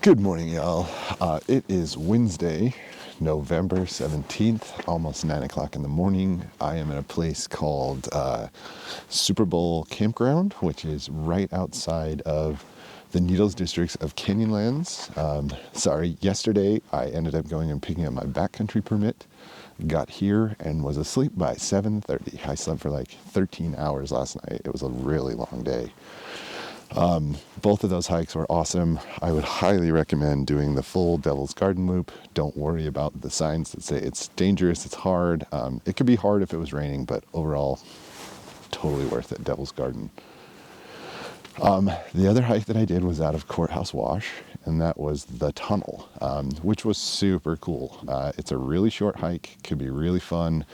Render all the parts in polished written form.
Good morning, y'all. It is Wednesday, November 17th, almost 9 o'clock in the morning. I am in a place called Super Bowl Campground, which is right outside of the Needles districts of Canyonlands. Yesterday I ended up going and picking up my backcountry permit, got here and was asleep by 7:30. I slept for like 13 hours last night. It was a really long day. Both of those hikes were awesome. I would highly recommend doing the full Devil's Garden loop. Don't worry about the signs that say it's dangerous, it's hard. It could be hard if it was raining, but overall, totally worth it, Devil's Garden. The other hike that I did was out of Courthouse Wash, and that was the tunnel, which was super cool. It's a really short hike, could be really fun.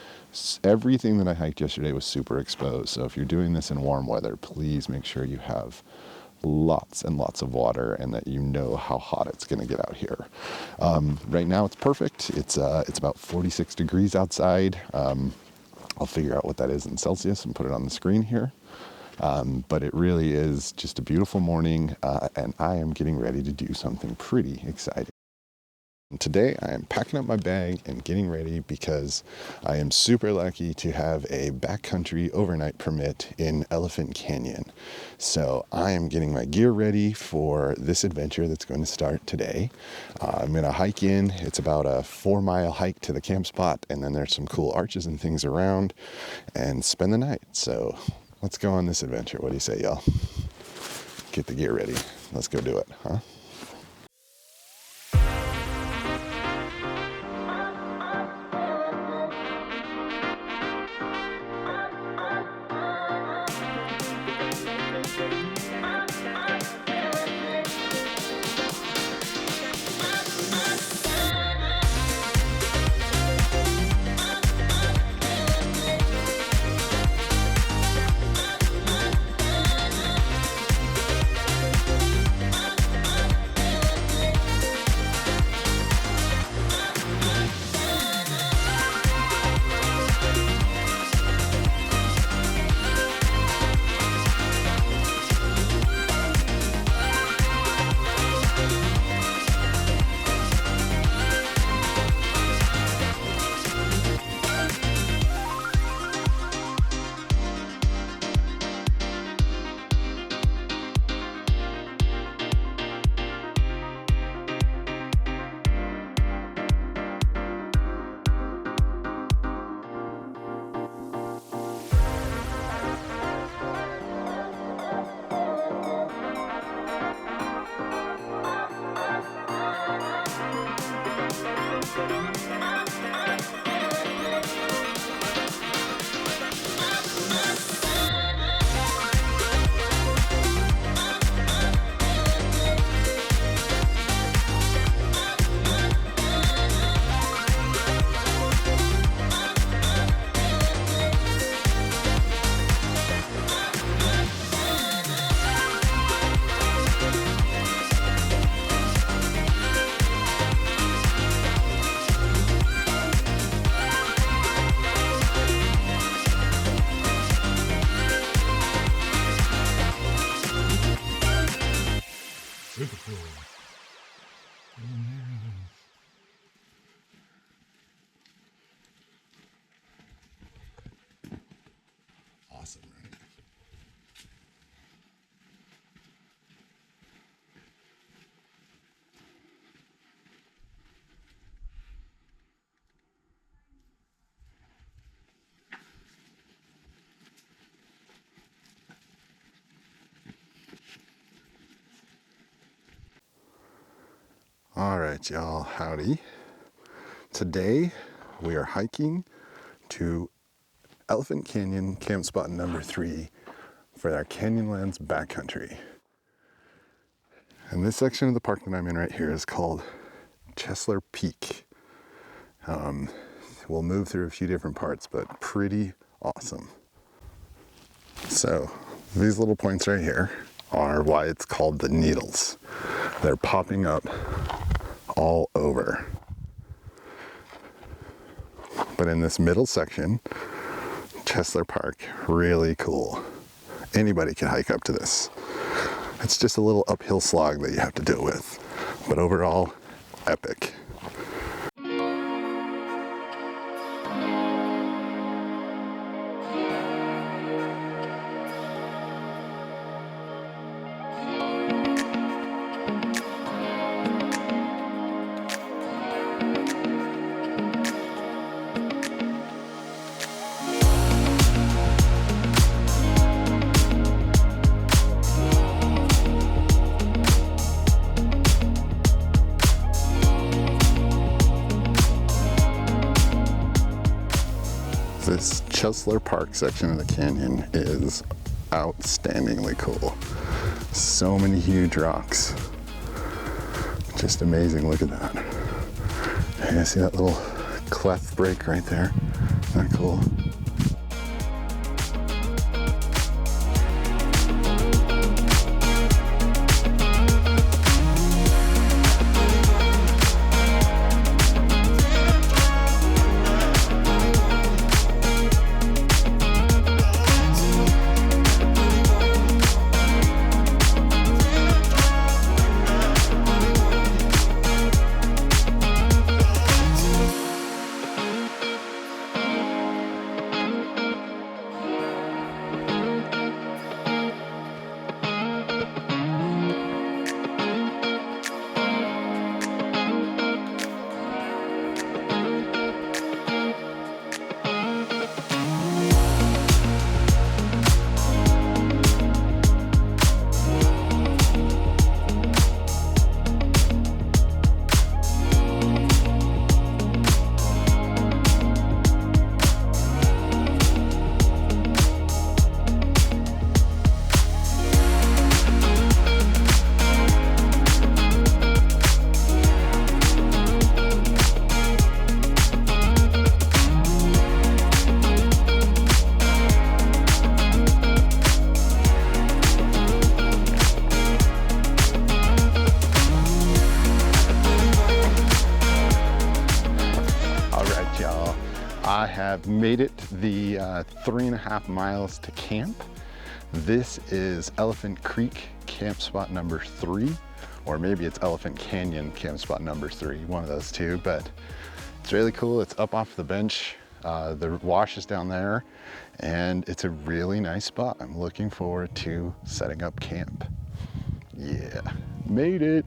Everything that I hiked yesterday was super exposed, so if you're doing this in warm weather, please make sure you have lots and lots of water and that you know how hot it's going to get out here. Right now it's perfect. It's about 46 degrees outside. I'll figure out what that is in Celsius and put it on the screen here. But it really is just a beautiful morning, and I am getting ready to do something pretty exciting. Today I am packing up my bag and getting ready because I am super lucky to have a backcountry overnight permit in Elephant Canyon. So I am getting my gear ready for this adventure that's going to start today. I'm going to hike in. It's about a 4-mile hike to the camp spot, and then there's some cool arches and things around, and spend the night. So let's go on this adventure. What do you say, y'all? Get the gear ready. Let's go do it, huh? Super cool. Awesome, right? All right, y'all, howdy. Today we are hiking to Elephant Canyon camp spot number 3 for our Canyonlands backcountry. And this section of the park that I'm in right here is called Chessler Peak. We'll move through a few different parts, but pretty awesome. So these little points right here are why it's called the Needles. They're popping up all over. But in this middle section, Chessler Park, really cool. Anybody can hike up to this. It's just a little uphill slog that you have to deal with. But overall, epic. This Chessler Park section of the canyon is outstandingly cool. So many huge rocks. Just amazing, look at that. Hey, I see that little cleft break right there. Isn't that cool? I have made it the 3.5 miles to camp. This is Elephant Creek camp spot number 3, or maybe it's Elephant Canyon camp spot number 3, one of those two, but it's really cool. It's up off the bench. The wash is down there, and it's a really nice spot. I'm looking forward to setting up camp. Yeah, made it.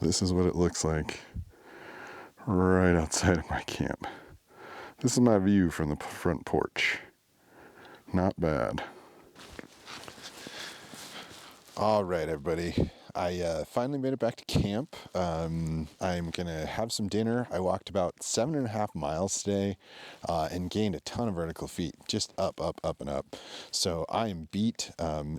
This is what it looks like right outside of my camp. This is my view from the front porch. Not bad. All right, everybody. I finally made it back to camp. I'm gonna have some dinner. I walked about 7.5 miles today and gained a ton of vertical feet, just up, up, up, and up. So I am beat.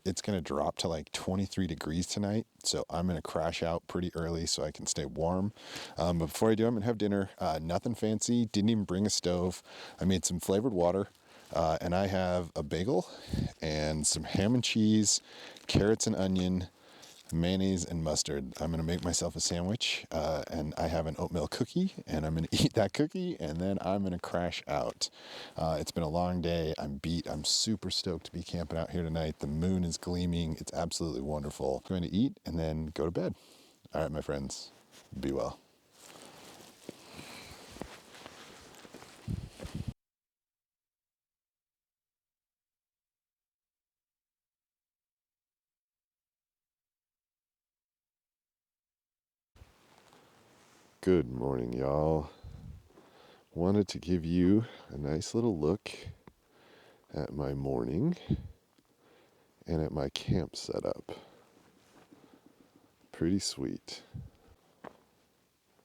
It's gonna drop to like 23 degrees tonight. So I'm gonna crash out pretty early so I can stay warm. But before I do, I'm gonna have dinner. Nothing fancy, didn't even bring a stove. I made some flavored water. And I have a bagel and some ham and cheese, carrots and onion, mayonnaise and mustard. I'm gonna make myself a sandwich, and I have an oatmeal cookie, and I'm gonna eat that cookie, and then I'm gonna crash out. It's been a long day. I'm beat. I'm super stoked to be camping out here tonight. The moon is gleaming. It's absolutely wonderful. I'm going to eat and then go to bed. All right, my friends, be well. Good morning, y'all. Wanted to give you a nice little look at my morning and at my camp setup. Pretty sweet.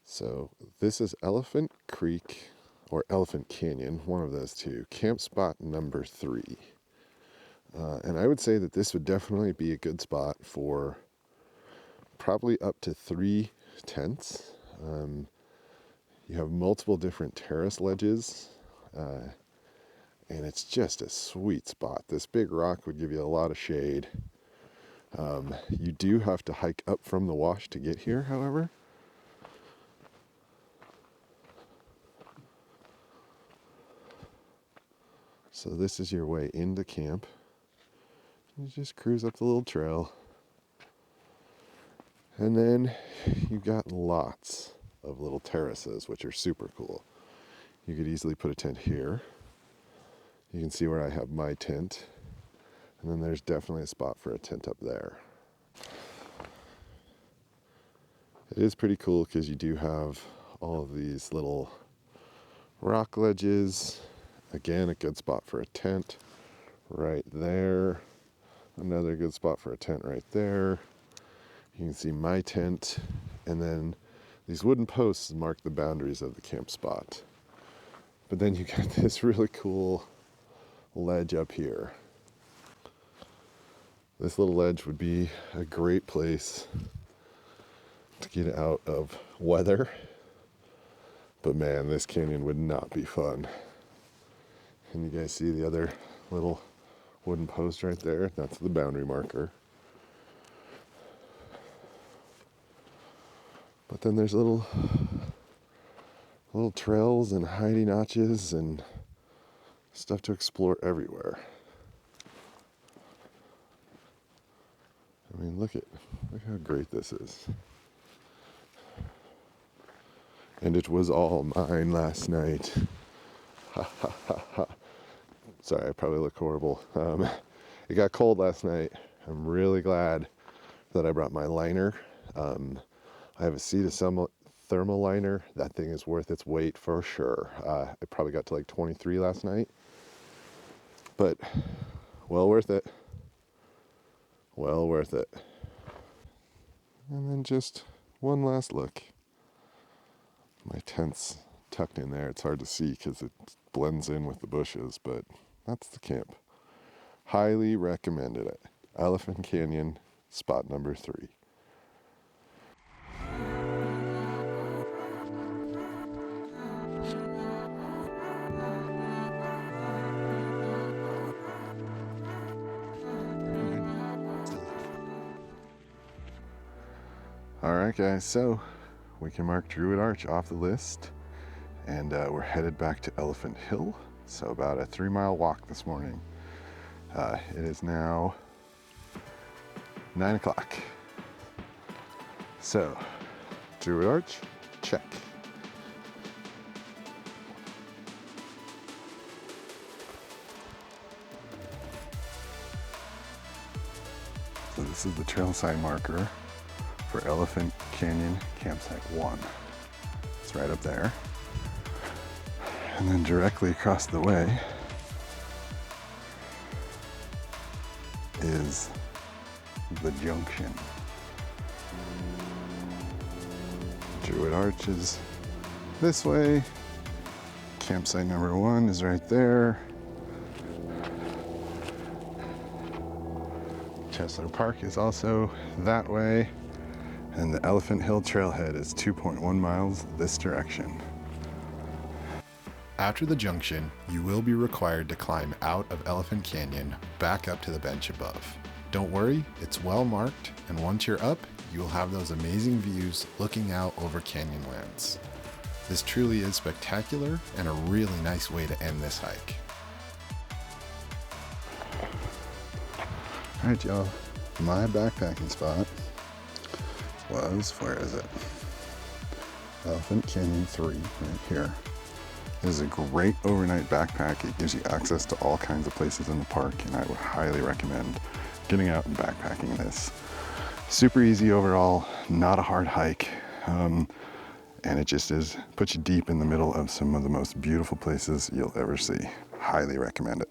So this is Elephant Creek or Elephant Canyon, one of those two, camp spot number 3. And I would say that this would definitely be a good spot for probably up to 3 tents. You have multiple different terrace ledges, and it's just a sweet spot. This big rock would give you a lot of shade. You do have to hike up from the wash to get here, however. So this is your way into camp. You just cruise up the little trail. And then you've got lots of little terraces, which are super cool. You could easily put a tent here. You can see where I have my tent. And then there's definitely a spot for a tent up there. It is pretty cool because you do have all of these little rock ledges. Again, a good spot for a tent right there. Another good spot for a tent right there. You can see my tent, and then these wooden posts mark the boundaries of the camp spot. But then you got this really cool ledge up here. This little ledge would be a great place to get out of weather. But man, this canyon would not be fun. And you guys see the other little wooden post right there? That's the boundary marker. But then there's little trails and hiding notches and stuff to explore everywhere. I mean, look how great this is. And it was all mine last night. Ha ha ha ha. Sorry, I probably look horrible. It got cold last night. I'm really glad that I brought my liner. I have a Cetus thermal liner. That thing is worth its weight for sure. It probably got to like 23 last night. But well worth it. Well worth it. And then just one last look. My tent's tucked in there. It's hard to see because it blends in with the bushes, but that's the camp. Highly recommended it. Elephant Canyon, spot number 3. Alright guys, so we can mark Druid Arch off the list, and we're headed back to Elephant Hill. So about a 3-mile walk this morning. It is now 9 o'clock. So, Druid Arch, check. So this is the trail side marker for Elephant Canyon Campsite 1. It's right up there. And then directly across the way is the junction. Druid Arch is this way. Campsite number 1 is right there. Chessler Park is also that way. And the Elephant Hill Trailhead is 2.1 miles this direction. After the junction, you will be required to climb out of Elephant Canyon back up to the bench above. Don't worry, it's well marked, and once you're up, you will have those amazing views looking out over Canyonlands. This truly is spectacular and a really nice way to end this hike. All right, y'all, my backpacking spot was, where is it? Elephant Canyon 3, right here. It is a great overnight backpack. It gives you access to all kinds of places in the park, and I would highly recommend getting out and backpacking this. Super easy overall, not a hard hike, and it just puts you deep in the middle of some of the most beautiful places you'll ever see. Highly recommend it.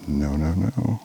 No, no, no.